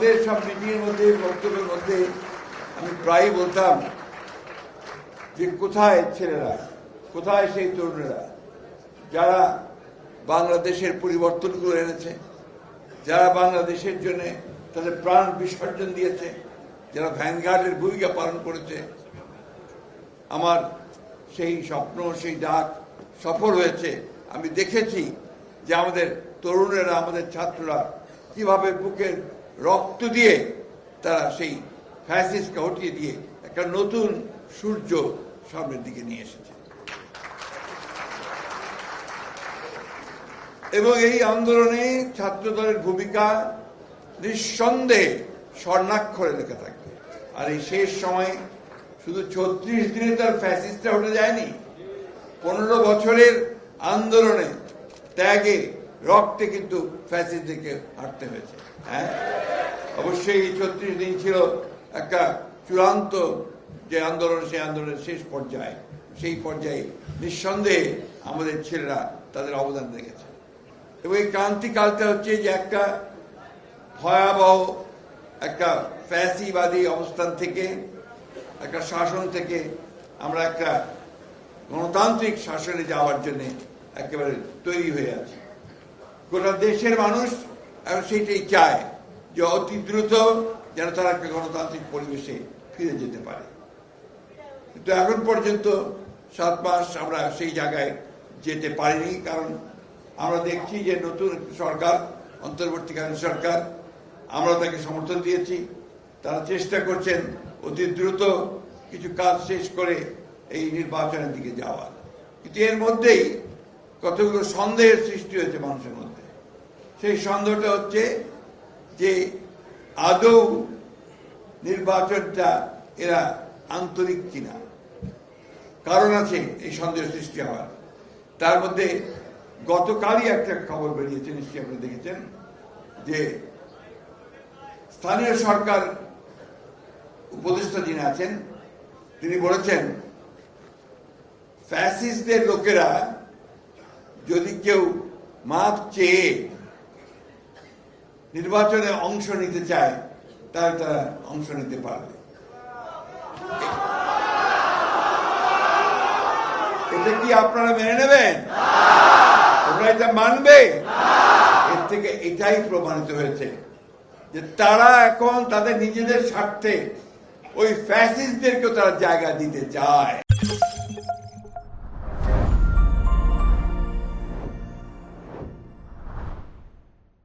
আমাদের সব মিটিংয়ের মধ্যে বক্তব্যের মধ্যে আমি প্রায় বলতাম যে কোথায় ছেলেরা, কোথায় সেই তরুণেরা যারা বাংলাদেশের পরিবর্তনগুলো এনেছে, যারা বাংলাদেশের জন্য তাদের প্রাণ বিসর্জন দিয়েছে, যারা ভ্যানগার্ডের ভূমিকা পালন করেছে। আমার সেই স্বপ্ন, সেই ডাক সফল হয়েছে। আমি দেখেছি যে আমাদের তরুণেরা, আমাদের ছাত্ররা কিভাবে বুকের রক্ত দিয়ে তারা সেই ফ্যাসিস্টকে হটিয়ে দিয়ে একটা নতুন সূর্য সামনের দিকে নিয়ে এসেছে। এবং এই আন্দোলনে ছাত্রদলের ভূমিকা নিঃসন্দেহে স্বর্ণাক্ষরে লেখা থাকবে। আর এই শেষ সময়ে শুধু 36 দিনে তার ফ্যাসিস্টটা উঠে যায়নি, 15 বছরের আন্দোলনে, ত্যাগে, রক্তে কিন্তু ফ্যাসিস্টদেরকে হাঁটতে হয়েছে। হ্যাঁ, অবশ্যই 36 দিন ছিল একটা চূড়ান্ত যে আন্দোলন, সেই আন্দোলনের শেষ পর্যায়ে, সেই পর্যায়ে নিঃসন্দেহে আমাদের ছেলেরা তাদের অবদান রেখেছে। এবং এই ক্রান্তিকালটা হচ্ছে যে একটা ভয়াবহ একটা ফ্যাসিবাদী অবস্থান থেকে, একটা শাসন থেকে আমরা একটা গণতান্ত্রিক শাসনে যাওয়ার জন্য একেবারে তৈরি হয়ে আছে। গোটা দেশের মানুষ এখন সেইটাই চায় যে অতি দ্রুত যেন তারা একটা গণতান্ত্রিক পরিবেশে ফিরে যেতে পারে। কিন্তু এখন পর্যন্ত 7 মাস আমরা সেই জায়গায় যেতে পারিনি, কারণ আমরা দেখছি যে নতুন সরকার, অন্তর্বর্তীকালীন সরকার, আমরা তাকে সমর্থন দিয়েছি। তারা চেষ্টা করছেন অতি দ্রুত কিছু কাজ শেষ করে এই নির্বাচনের দিকে যাওয়া। কিন্তু এর মধ্যেই কতগুলো সন্দেহের সৃষ্টি হয়েছে মানুষের মধ্যে। সেই সন্দেহটা হচ্ছে যে আদৌ নির্বাচনটা এরা আন্তরিক কিনা। কারণ আছে এই সন্দেহ সৃষ্টি হওয়ার। তার মধ্যে গতকালই একটা খবর বেরিয়েছে, নিশ্চয়ই আপনি দেখেছেন, যে স্থানীয় সরকার উপদেষ্টা যিনি আছেন তিনি বলেছেন ফ্যাসিস্টদের লোকেরা যদি কেউ মাপ চেয়ে নির্বাচনে অংশ নিতে চায় তাহলে তারা অংশ নিতে পারবে। এটা কি আপনারা মেনে নেবেন? তোমরা এটা মানবে? এর থেকে এটাই প্রমাণিত হয়েছে যে তারা এখন তাদের নিজেদের স্বার্থে ওই ফ্যাসিস্টদেরকেও তারা জায়গা দিতে চায়।